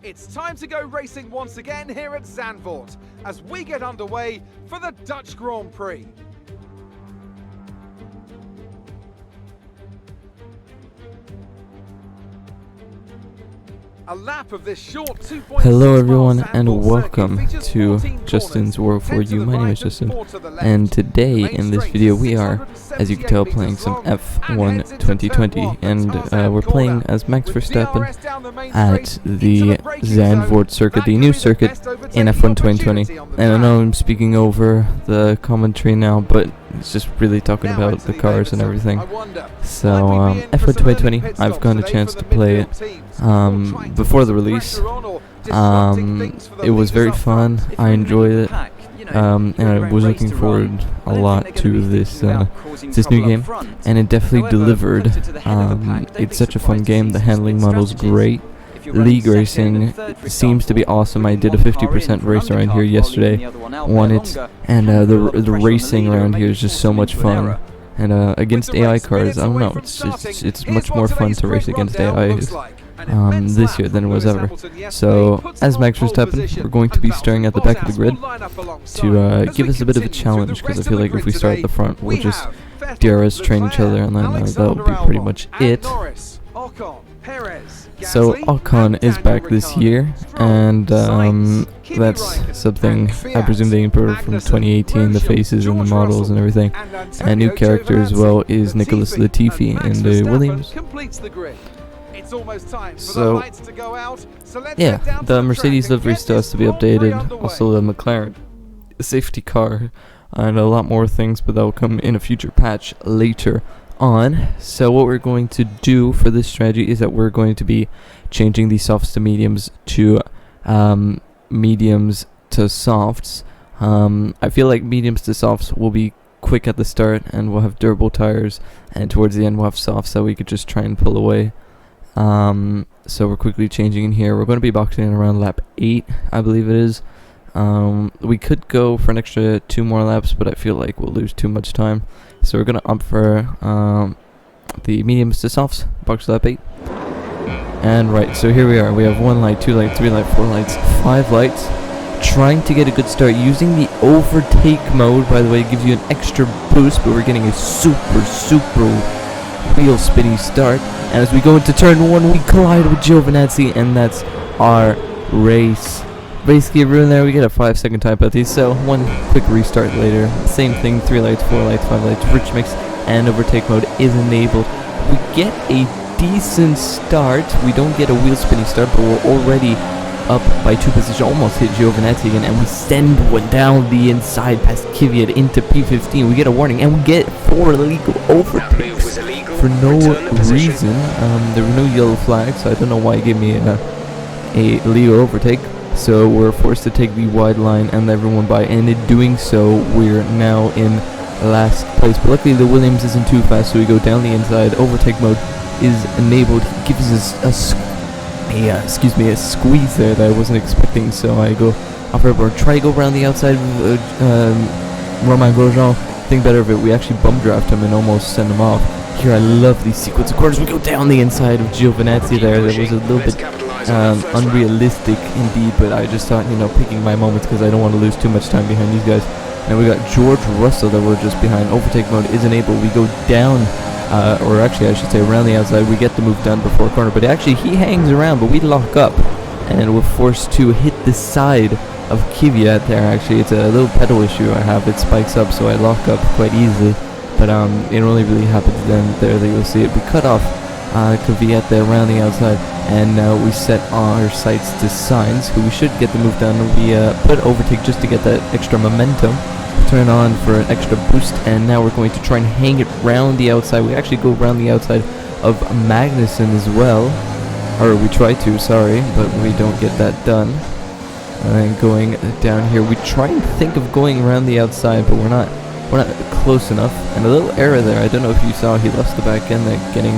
It's time to go racing once again here at Zandvoort as we get underway for the Dutch Grand Prix. A lap of this short 2.6 Hello everyone mile and Zandvoort welcome circuit features to 14 Justin's World for corners. You. Head to My the name right is Justin, and 4 to the left. and today The main in this straight video is we are, as you can tell, playing some 678 F1 meters long and 2020, and we're playing as Max With Verstappen DRS down the main at straight the into the braking Zandvoort zone. circuit, That the could new be the circuit best in overtaking F1 2020. opportunity on the And I track. know I'm speaking over the commentary now, but it's just really talking Now about into the the cars and Davidson. everything. I wonder, So might we be in for F1 some early 2020, pit I've stops gotten a today chance for to the play it midfield teams? Not trying to before the put release. pressure on or disrupting things for the It was leaders very up fun. front. I enjoyed it. And I was looking forward a lot to this new game, and it definitely delivered. It's such a fun game. The handling model's great. League racing seems to be awesome. I did a 50% race around here yesterday, won it, and the racing around here is just so much fun. And against AI cars, I don't know, it's much more fun to race against AIs this year than it was ever. So, as Max Verstappen, we're going to be starting at the back of the grid to give us a bit of a challenge, because I feel like if we start at the front, we'll just DRS train each other, and then that'll be pretty much it. So Ocon is back this year, and that's something I presume they imported from 2018, the faces and the models and everything. And a new character as well is Nicholas Latifi in the Williams. So yeah, the Mercedes livery still has to be updated, also the McLaren safety car, and a lot more things, but that will come in a future patch later on. So what we're going to do for this strategy is that we're going to be changing the softs to mediums to mediums to softs. I feel like mediums to softs will be quick at the start, and we'll have durable tires, and towards the end we'll have softs that we could just try and pull away. So we're quickly changing in here. We're going to be boxing in around lap 8, I believe it is. We could go for an extra 2 more laps, but I feel like we'll lose too much time. So we're going to opt for the mediums to softs, box lap 8. And right, so here we are. We have 1 light, 2 light, 3 light, 4 lights, 5 lights. Trying to get a good start using the overtake mode. By the way, it gives you an extra boost, but we're getting a super wheel spinny start. And as we go into turn 1, we collide with Giovinazzi, and that's our race. Basically, everyone there, we get a 5-second time penalty, so 1 quick restart later. Same thing, 3 lights, 4 lights, 5 lights, rich mix, and overtake mode is enabled. We get a decent start. We don't get a wheel spinning start, but we're already up by 2 positions, almost hit Giovinazzi again, and we send one down the inside past Kvyat into P15. We get a warning, and we get 4 illegal overtakes for no reason. There were no yellow flags, so I don't know why it gave me a illegal overtake. So we're forced to take the wide line and everyone by, and in doing so, we're now in last place. But luckily the Williams isn't too fast, so we go down the inside. Overtake mode is enabled. He gives us a squeeze there that I wasn't expecting, so I go off airborne. Try to go around the outside of Romain Grosjean. Think better of it, we actually bum draft him and almost send him off. Here I love these sequence of corners. We go down the inside of Giovinazzi there. That was a little bit unrealistic indeed, but I just thought, picking my moments because I don't want to lose too much time behind these guys. And we got George Russell that we're just behind. Overtake mode is enabled. We go down, or actually I should say around the outside. We get the move done before corner, but actually he hangs around, but we lock up, and we're forced to hit the side of Kvyat there. Actually, it's a little pedal issue I have. It spikes up, so I lock up quite easily, but it only really happens then there that you'll see it. We cut off Kvyat there around the outside, and now we set our sights to Sainz, who we should get the move done. We put overtake just to get that extra momentum, turn on for an extra boost, and now we're going to try and hang it round the outside. We actually go around the outside of Magnussen as well, or we try to, sorry, but we don't get that done. And going down here, we try and think of going around the outside, but we're not close enough. And a little error there. I don't know if you saw, he lost the back end there, getting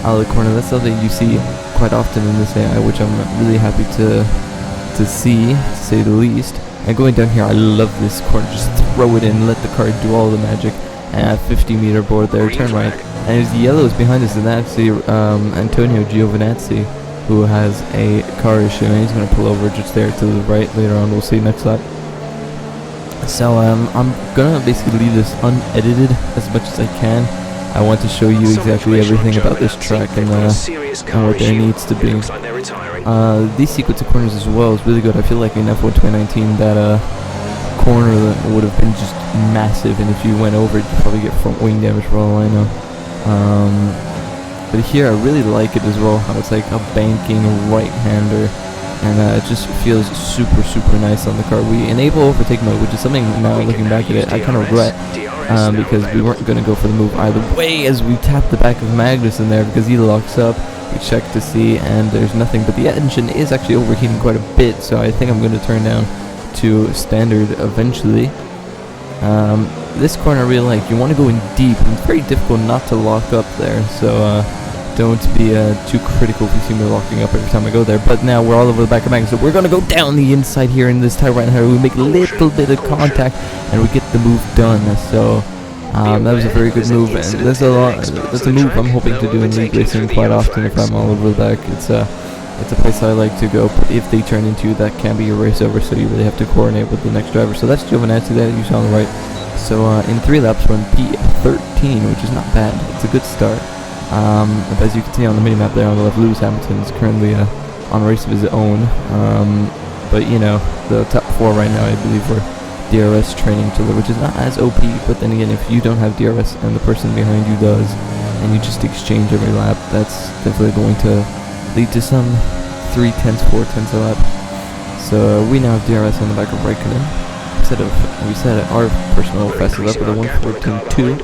out of the corner. That's something you see quite often in this AI, which I'm really happy to see, to say the least. And going down here, I love this corner. Just throw it in, let the car do all the magic. And 50-meter board there, turn right. And there's the yellows behind us, and that's the Antonio Giovinazzi. who has a car issue, and he's going to pull over just there to the right later on. We'll see next lap. So I'm gonna basically leave this unedited as much as I can. I want to show you exactly everything about this track and what there needs to be. These sequence of corners as well is really good. I feel like in F1 2019 that corner would have been just massive, and if you went over it, you'd probably get front wing damage for all I know. But here I really like it as well, how it's like a banking right-hander. And it just feels super nice on the car. We enable overtake mode, which is something now looking back at it I kind of regret, because we weren't going to go for the move either way as we tap the back of Magnus in there because he locks up. We check to see, and there's nothing, but the engine is actually overheating quite a bit, so I think I'm going to turn down to standard eventually. This corner I really like. You want to go in deep, and it's very difficult not to lock up there, so don't be too critical if you see me locking up every time I go there. But now we're all over the back of Magnus, so we're going to go down the inside here in this tight right hand. We make a little bit of contact, and we get the move done. So that was a very good move, and that's a move I'm hoping to do in league racing quite often if I'm all over the back. It's a place I like to go, but if they turn into that can be a race over, so you really have to coordinate with the next driver. So that's Giovinazzi that you saw on the right. So in 3 laps we're in P13, which is not bad. It's a good start. As you can see on the minimap there on the left, Lewis Hamilton is currently on a race of his own. But you know, the top 4 right now, I believe, were DRS training to which is not as OP. But then again, if you don't have DRS and the person behind you does, and you just exchange every lap, that's definitely going to lead to some 3/10, 4/10 a lap. So we now have DRS on the back of Raikkonen. We set our personal fastest lap with a 1:14.2.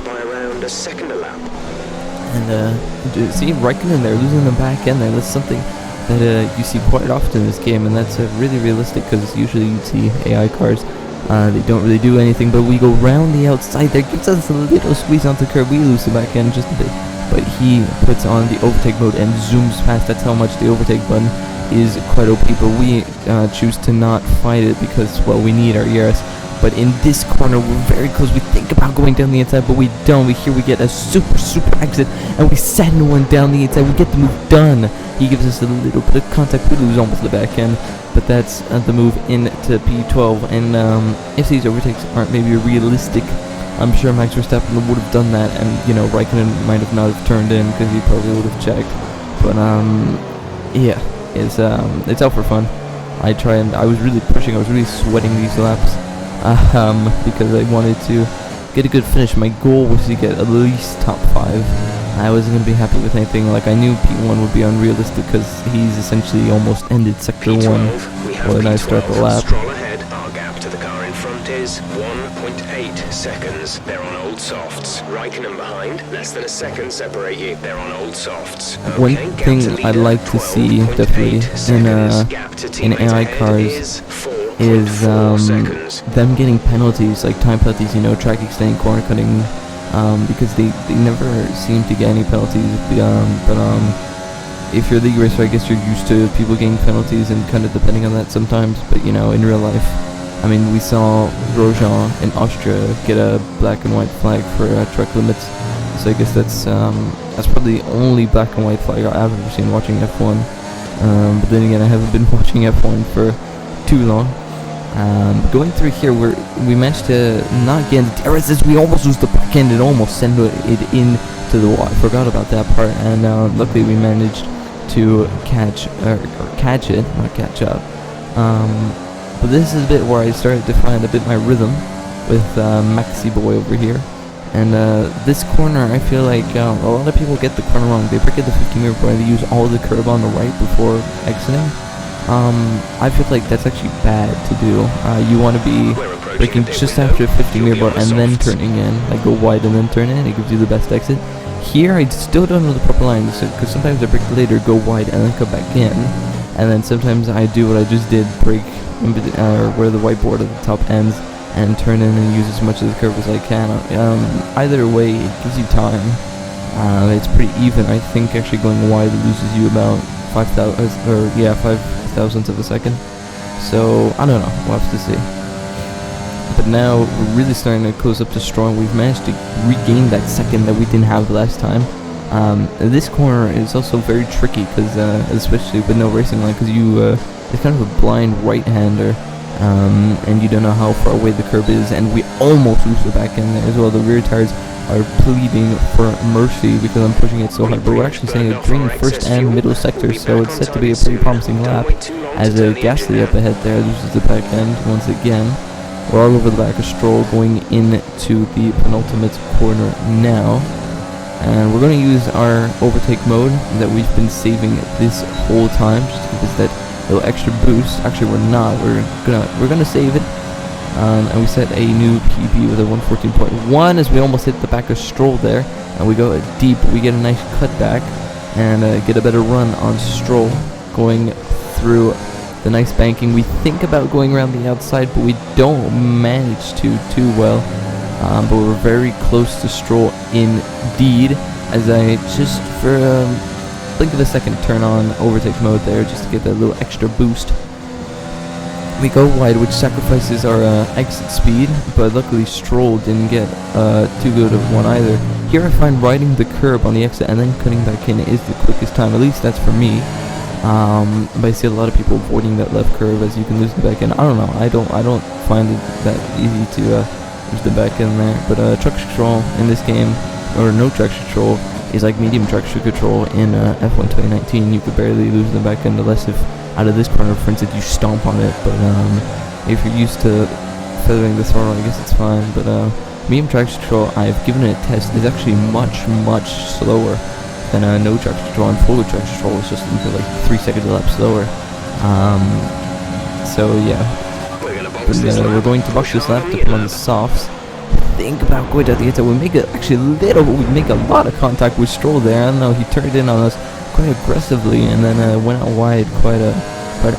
And see Raikkonen there losing the back end there. That's something that you see quite often in this game, and that's really realistic because usually you see AI cars. They don't really do anything, but we go round the outside there, gives us a little squeeze onto the curb. We lose the back end just a bit, but he puts on the overtake mode and zooms past. That's how much the overtake button is quite OP, but we choose to not fight it because, well, we need our ERS. But in this corner, we're very close. We think about going down the inside, but we don't. We get a super exit, and we send one down the inside. We get the move done. He gives us a little bit of contact. We lose almost the back end, but that's the move into P12. And if these overtakes aren't maybe realistic, I'm sure Max Verstappen would have done that, and you know, Raikkonen might have not have turned in because he probably would have checked. But yeah, it's out for fun. I was really pushing. I was really sweating these laps. Because I wanted to get a good finish. My goal was to get at least top 5. I wasn't going to be happy with anything. Like, I knew P1 would be unrealistic because he's essentially almost ended sector 1 when I start the lap. Stroll ahead. Our gap to the car in front is 1.8 seconds. They're on old softs. Raikkonen behind. Less than a second separate you. They're on old softs. One thing I'd like to see definitely in AI cars is them getting penalties, like time penalties, you know, track extending, corner cutting, because they never seem to get any penalties. But if you're a league racer, I guess you're used to people getting penalties and kind of depending on that sometimes. But you know, in real life, I mean, we saw Grosjean in Austria get a black and white flag for track limits. So I guess that's probably the only black and white flag I've ever seen watching F1. But then again, I haven't been watching F1 for too long. Going through here, we managed to not get the DRS as we almost lose the back end and almost send it into the wall. I forgot about that part, and luckily we managed to catch it, not catch up. But this is a bit where I started to find a bit my rhythm with Maxi Boy over here. And this corner, I feel like a lot of people get the corner wrong. They break at the 15-meter point, they use all the curb on the right before exiting. I feel like that's actually bad to do. You want to be braking just after 50-meter bar and then turning in, like go wide and then turn in. It gives you the best exit. Here, I still don't know the proper lines because sometimes I brake later, go wide, and then come back in. And then sometimes I do what I just did, brake where the whiteboard at the top ends, and turn in and use as much of the curve as I can. Either way, it gives you time. It's pretty even. I think actually going wide loses you about 5 thousandths of a second. So I don't know. We'll have to see. But now we're really starting to close up to Stroll. We've managed to regain that second that we didn't have last time. This corner is also very tricky because, especially with no racing line, because it's kind of a blind right-hander, and you don't know how far away the curb is, and we almost lose the back end there as well. The rear tires are pleading for mercy because I'm pushing it so hard, but we're actually seeing a green first and middle sector, so it's set to be a pretty promising lap as Gasly up ahead there loses the back end once again. We're all over the back of Stroll going into the penultimate corner now, and we're going to use our overtake mode that we've been saving this whole time just to give us that little extra boost. Actually, we're not. We're gonna save it. And we set a new PB with a 114.1 as we almost hit the back of Stroll there, and we go deep. We get a nice cutback and get a better run on Stroll going through the nice banking. We think about going around the outside, but we don't manage to too well. But we're very close to Stroll indeed, as I just for a blink of a second turn on overtake mode there just to get that little extra boost. We go wide, which sacrifices our exit speed, but luckily Stroll didn't get too good of one either. Here I find riding the curb on the exit and then cutting back in is the quickest time, at least that's for me. But I see a lot of people avoiding that left curve as you can lose the back end. I don't know, I don't find it that easy to lose the back end there. But traction control in this game, or no traction control, is like medium traction control in F1 2019. You could barely lose the back end unless if out of this corner, for instance, you stomp on it. But if you're used to feathering the throttle, I guess it's fine. But medium traction control, I've given it a test, is actually much slower than no traction control, and full traction control is just like 3 seconds a lap slower. So yeah, we're going to box this lap to put on the softs. Think about going to the inside. We make a lot of contact with Stroll there. I don't know, he turned in on us quite aggressively and then went out wide quite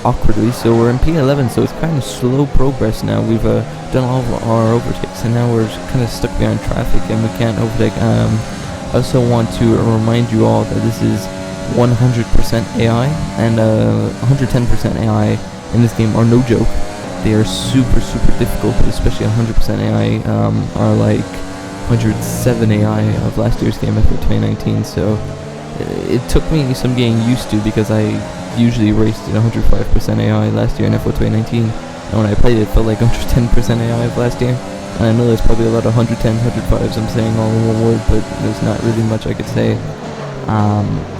awkwardly. So we're in P11, so it's kind of slow progress now. We've done all of our overtakes, and now we're kind of stuck behind traffic and we can't overtake. I also want to remind you all that this is 100% AI, and 110% AI in this game are no joke. They are super difficult, but especially 100% AI are like 107 AI of last year's game after 2019. So it took me some getting used to, because I usually raced at 105% AI last year in F1 2019, and when I played it felt like 110% AI of last year. And I know there's probably a lot of 110, 105s I'm saying all in one word, but there's not really much I could say.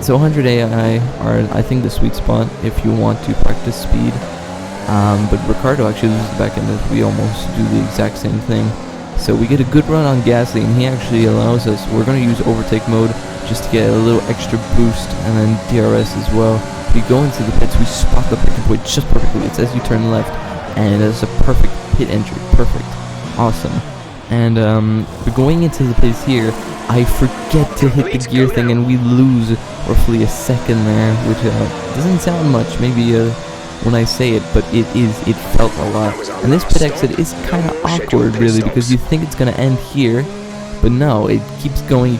So 100 AI are, I think, the sweet spot if you want to practice speed. But Ricardo actually loses the back end as we almost do the exact same thing. So we get a good run on Gasly, and he actually allows us, we're going to use overtake mode just to get a little extra boost, and then DRS as well. We go into the pits, we spot the pit point just perfectly. It says you turn left, and it's a perfect pit entry, perfect, awesome. And we're going into the pits here. I forget to hit the gear thing, and we lose roughly a second there, which doesn't sound much, maybe when I say it, but it felt a lot. And this pit exit is kind of awkward, really, because you think it's going to end here, but no, it keeps going,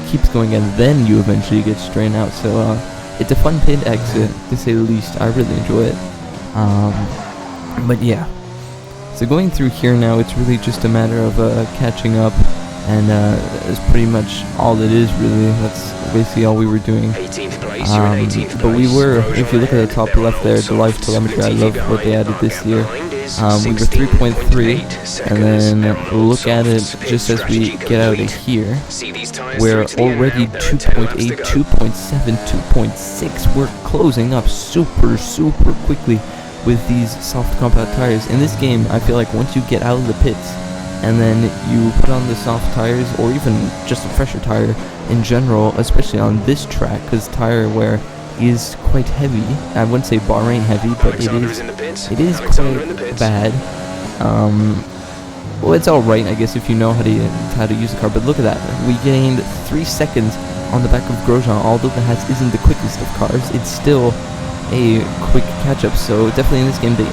and then you eventually get straightened out. So it's a fun pit exit, to say the least. I really enjoy it. But yeah, so going through here now, it's really just a matter of catching up, and it's pretty much all it is, really. That's basically all we were doing. But we were, if you look at the top left there, the live telemetry, I love what they added this year. We were 3.3, and then look at it just as we get out of here. We're already 2.8, 2.7, 2.6. We're closing up super quickly with these soft compact tires. In this game, I feel like once you get out of the pits and then you put on the soft tires, or even just a fresher tire in general, especially on this track, because tire wear is quite heavy. I wouldn't say Bahrain heavy, but it is quite bad. Well, it's alright, I guess, if you know how to use the car. But look at that, we gained 3 seconds on the back of Grosjean. Although the Haas isn't the quickest of cars, it's still a quick catch-up. So definitely in this game they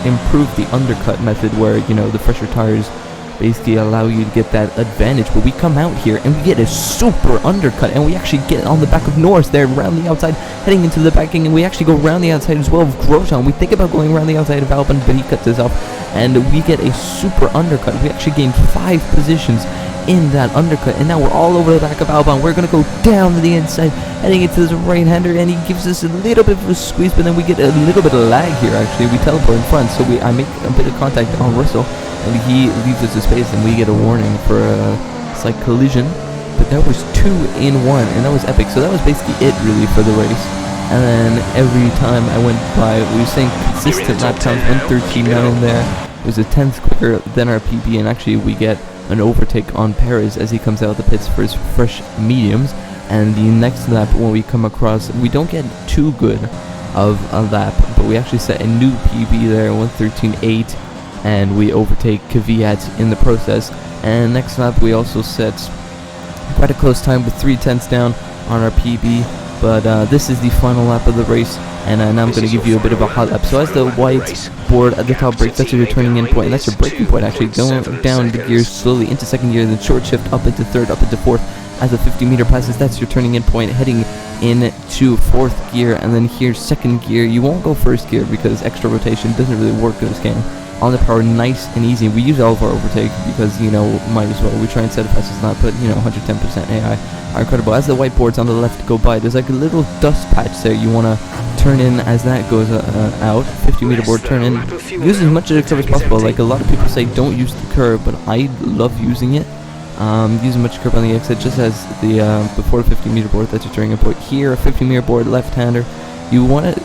improved the undercut method, where, you know, the fresher tires basically allow you to get that advantage. But we come out here and we get a super undercut, and we actually get on the back of Norris there, around the outside, heading into the backing, and we actually go around the outside as well of Grosjean. We think about going around the outside of Albon, but he cuts us off, and we get a super undercut. We actually gained 5 positions in that undercut, and now we're all over the back of Albon. We're gonna go down to the inside, heading into this right-hander, and he gives us a little bit of a squeeze, but then we get a little bit of lag here. Actually, we teleport in front, so I make a bit of contact on Russell, and he leaves us a space, and we get a warning for a slight collision. But that was 2 in 1, and that was epic. So that was basically it, really, for the race. And then every time I went by, we were saying consistent lap times, 1:13.9 there. It was a tenth quicker than our PB, and actually we get an overtake on Perez as he comes out of the pits for his fresh mediums. And the next lap, when we come across, we don't get too good of a lap, but we actually set a new PB there, 1:13.8, and we overtake Kvyat in the process. And next lap, we also set quite a close time with 3/10 down on our PB. But this is the final lap of the race, and now I'm going to give you a bit of a hot lap. So as the white board at the top brakes, that's your turning in point, and that's your braking point actually. Going down the gears slowly into second gear, then short shift up into third, up into fourth. As the 50-meter passes, that's your turning in point, heading into fourth gear, and then here's second gear. You won't go first gear because extra rotation doesn't really work in this game. On the power, nice and easy. We use all of our overtake because, you know, might as well. We try and set it fast as not, but, you know, 110% AI are incredible. As the whiteboards on the left go by, there's like a little dust patch there you want to turn in as that goes out. 50-meter board turn in. Use as much of the curve as possible. Like a lot of people say don't use the curve, but I love using it. Use as much curve on the exit, just as the before the 50-meter board, that's your turning in point. Here, a 50-meter board, left-hander. You want to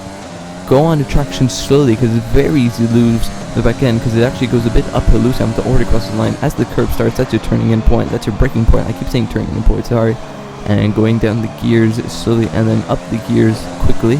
go on the traction slowly because it's very easy to lose the back end because it actually goes a bit uphill loose. I'm already across the line. As the curve starts, that's your turning in point, that's your braking point. I keep saying turning in point, sorry. And going down the gears slowly and then up the gears quickly.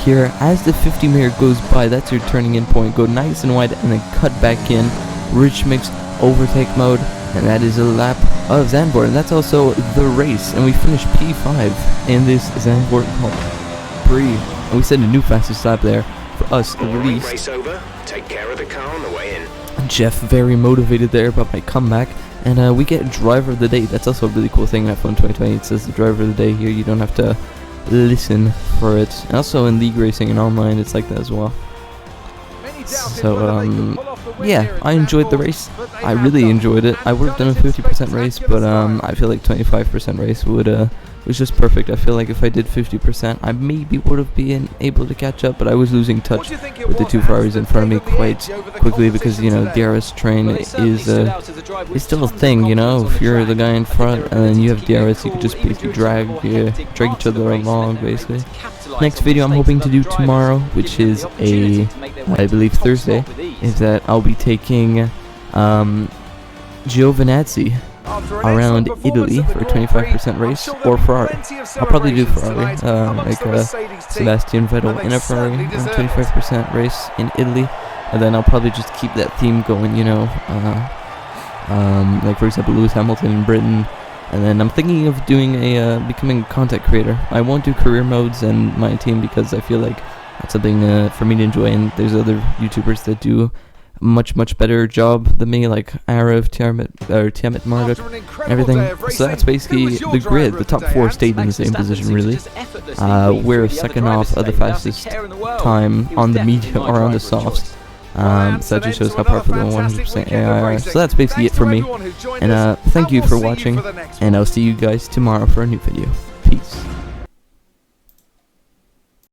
Here, as the 50 meter goes by, that's your turning in point. Go nice and wide and then cut back in. Rich mix overtake mode, and that is a lap of Zandvoort, and that's also the race. And we finished P5 in this Zandvoort Grand Prix. And we set a new fastest lap there for us, at least. Race over. Take care of the car on the way in. Jeff very motivated there about my comeback, and we get driver of the day. That's also a really cool thing in F1 2020. It says the driver of the day here. You don't have to listen for it. And also in league racing and online, it's like that as well. So yeah, I enjoyed the race. I really enjoyed it. I would have done a 50% race, but I feel like 25% race was just perfect. I feel like if I did 50%, I maybe would have been able to catch up, but I was losing touch with the two Ferraris in front of me quite quickly because, you know, DRS train is still a thing, you know. If you're the guy in front and then you have DRS, you could just basically drag each other along, basically. Next video I'm hoping to do tomorrow, which is I believe Thursday, is that I'll be taking Giovinazzi around Italy for a 25% race, or Ferrari. I'll probably do Ferrari, like Sebastian Vettel in a Ferrari on 25% race in Italy, and then I'll probably just keep that theme going, you know, like for example Lewis Hamilton in Britain. And then I'm thinking of doing becoming a content creator. I won't do career modes and my team because I feel like that's something for me to enjoy, and there's other YouTubers that do much better job than me, like Arif, Tiamat Marduk, everything. So that's basically the grid. The top four stayed in the same position, really. We're second off of the fastest time on the medium or on the softs. So that just shows how powerful the 100% AI are. So that's basically it for me. And thank you for watching, and I'll see you guys tomorrow for a new video. Peace.